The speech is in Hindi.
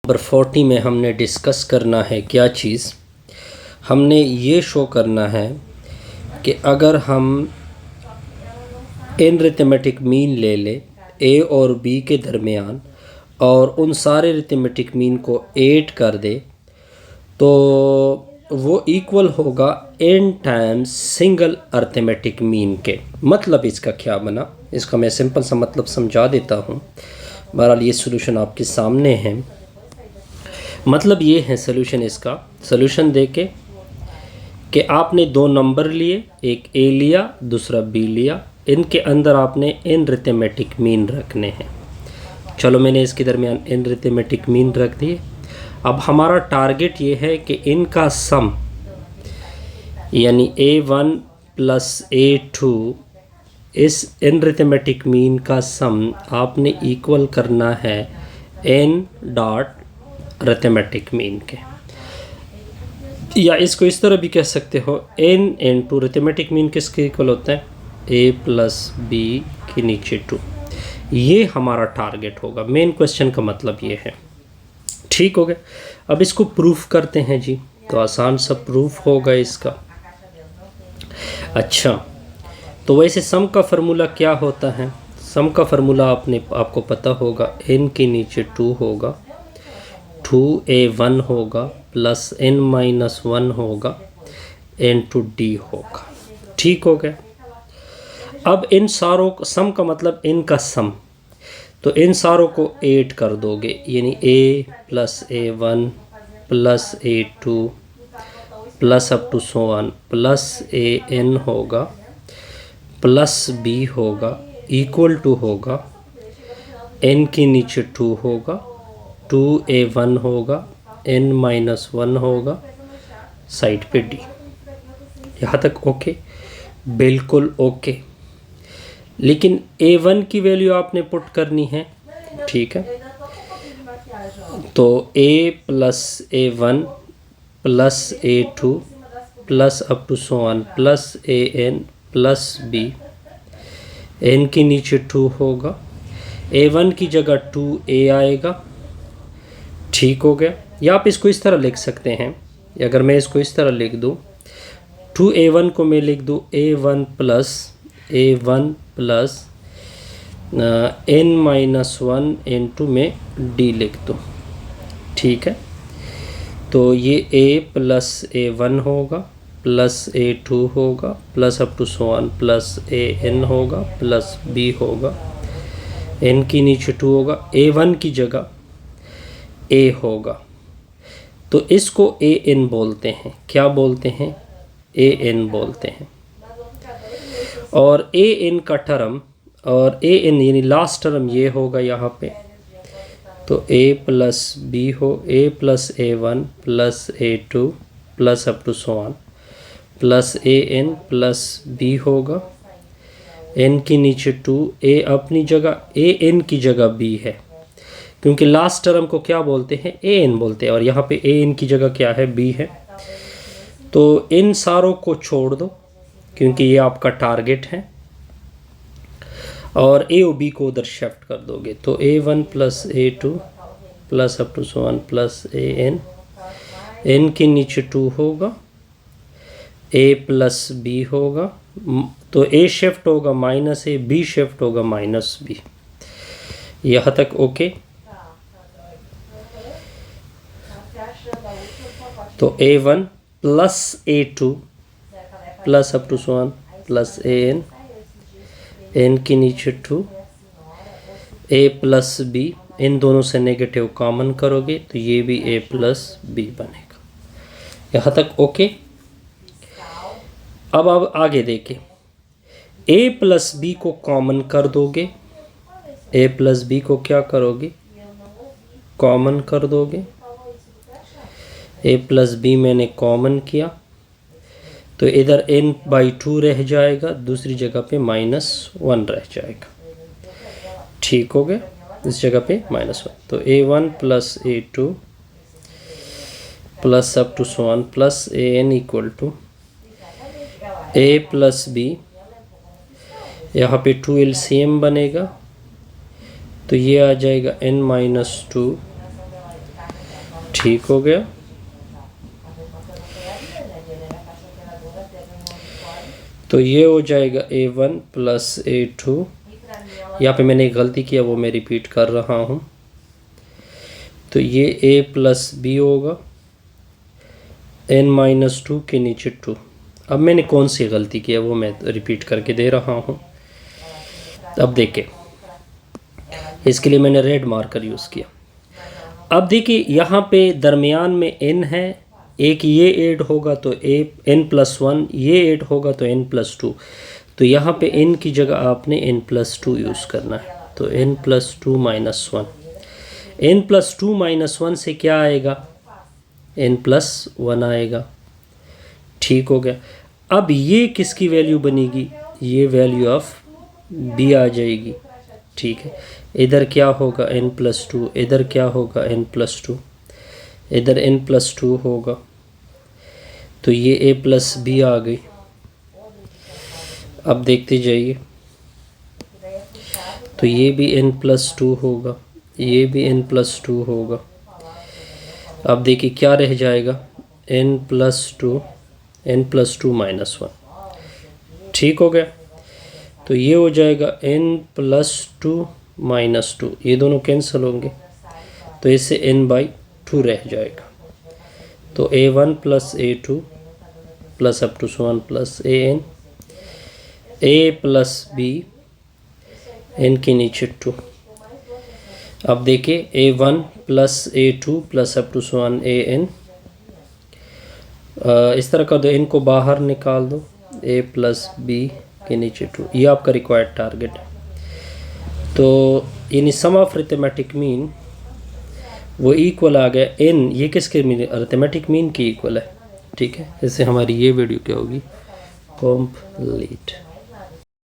नंबर 40 में हमने डिस्कस करना है क्या चीज़। हमने ये शो करना है कि अगर हम इन रिथमेटिक मीन ले लें ए और बी के दरमियान और उन सारे रिथमेटिक मीन को ऐड कर दे तो वो इक्वल होगा n times single arithmetic mean के। मतलब इसका क्या बना, इसका मैं सिंपल सा मतलब समझा देता हूँ। बहरहाल ये सोल्यूशन आपके सामने है। मतलब ये है सोल्यूशन, इसका सोल्यूशन देके कि आपने दो नंबर लिए, एक ए लिया दूसरा बी लिया, इनके अंदर आपने इन रिथमेटिक मीन रखने हैं। चलो मैंने इसके दरमियान इन रिथमेटिक मीन रख दिए। अब हमारा टारगेट ये है कि इनका सम यानी A1 प्लस A2 इस इन रिथमेटिक मीन का सम आपने इक्वल करना है n डॉट रिथमेटिक मीन के, या इसको इस तरह भी कह सकते हो n इंटू रिथमेटिक मीन किसके इक्वल होता है a प्लस बी के नीचे 2। ये हमारा टारगेट होगा। मेन क्वेश्चन का मतलब ये है। ठीक हो गया। अब इसको प्रूफ करते हैं जी, तो आसान सा प्रूफ होगा इसका। अच्छा, तो वैसे सम का फार्मूला क्या होता है? सम का फार्मूला आपको पता होगा, n के नीचे 2 होगा, 2a1 होगा प्लस n माइनस 1 होगा n d होगा। ठीक हो गया। अब इन सारों सम का मतलब इनका सम, तो इन सारों को ऐड कर दोगे, यानी a plus a1 plus a2 plus up to so one plus an होगा प्लस b होगा इक्वल टू होगा n के नीचे 2 होगा, 2a1 होगा, n माइनस 1 होगा, साइड पे d। यहाँ तक ओके, बिल्कुल ओके। लेकिन a1 की वैल्यू आपने पुट करनी है। ठीक है, तो a plus a1 plus a2 plus up to so one plus an plus b, n के नीचे 2 होगा, a1 की जगह 2a आएगा। ठीक हो गया। या आप इसको इस तरह लिख सकते हैं, अगर मैं इसको इस तरह लिख दूँ, 2a1 को मैं लिख दूँ a1 plus n minus 1 into में d लिख दूँ। ठीक है, तो ये a प्लस a1 होगा प्लस a2 होगा plus up to so one plus an होगा प्लस b होगा, n की नीचे 2 होगा, a1 की जगह a होगा, तो इसको an बोलते हैं। क्या बोलते हैं? an बोलते हैं। और an का टर्म और an यानी लास्ट टर्म ये होगा यहाँ पे, तो a प्लस बी हो, a plus a1 plus a2 plus up to so one plus an plus b होगा, n की नीचे 2, a अपनी जगह an की जगह b है, क्योंकि लास्ट टर्म को क्या बोलते हैं? an बोलते हैं, और यहाँ पे an की जगह क्या है? b है। तो इन सारों को छोड़ दो क्योंकि ये आपका टारगेट है, और a और b को उधर शिफ्ट कर दोगे, तो a1 plus a2 plus up to so one plus an, n के नीचे 2 होगा, a प्लस b होगा, तो a शिफ्ट होगा माइनस a, b शिफ्ट होगा माइनस b। यहाँ तक ओके। तो a1 plus a2 plus up to so one plus an, n के नीचे 2, a प्लस b, इन दोनों से नेगेटिव कॉमन करोगे तो ये भी a प्लस b बनेगा। यहाँ तक ओके। अब आगे देखें, a प्लस b को कॉमन कर दोगे, a प्लस b को क्या करोगे? कॉमन कर दोगे। a प्लस b मैंने कॉमन किया, तो इधर n बाई 2 रह जाएगा, दूसरी जगह पे माइनस 1 रह जाएगा। ठीक हो गया, इस जगह पे माइनस 1, तो a1 plus a2 plus up to so one plus an equal to a plus b, यहाँ पे 2 LCM बनेगा, तो ये आ जाएगा n माइनस 2 ठीक हो गया। तो ये हो जाएगा A1 प्लस A2। यहाँ पे मैंने एक गलती किया, वो मैं रिपीट कर रहा हूँ। तो ये A प्लस B होगा, n-2 के नीचे 2। अब मैंने कौन सी गलती की है वो मैं रिपीट करके दे रहा हूँ। अब देखिए, इसके लिए मैंने रेड मार्कर यूज़ किया। अब देखिए यहाँ पे दरमियान में n है, एक ये ऐड होगा तो n+1, ये ऐड होगा तो n+2। तो यहाँ पे n की जगह आपने n+2 यूज़ करना है। तो n+2 - 1, n+2 - 1 से क्या आएगा, n+1 आएगा। ठीक हो गया। अब ये किसकी वैल्यू बनेगी, ये वैल्यू ऑफ b आ जाएगी। ठीक है, इधर क्या होगा n+2, इधर क्या होगा n+2, इधर n+2 होगा। तो ये a प्लस b आ गई। अब देखते जाइए, तो ये भी n+2 होगा, ये भी n+2 होगा। अब देखिए क्या रह जाएगा, n+2 - 1। ठीक हो गया। तो ये हो जाएगा n+2 - 2, ये दोनों कैंसिल होंगे, तो इससे n/2 रह जाएगा। तो A1 plus A2 plus up to 1 plus an, a plus b, n के नीचे 2। अब देखिए A1 plus A2 plus up to 1 an, इस तरह का दो, n को बाहर निकाल दो, a प्लस b के नीचे 2। ये आपका रिक्वायर्ड टारगेट है। तो यानी सम ऑफ अरिथमेटिक मीन वो इक्वल आ गया n, ये किसके मीन, अरिथमेटिक मीन की इक्वल है। ठीक है, इससे हमारी ये वीडियो क्या होगी, कंप्लीट।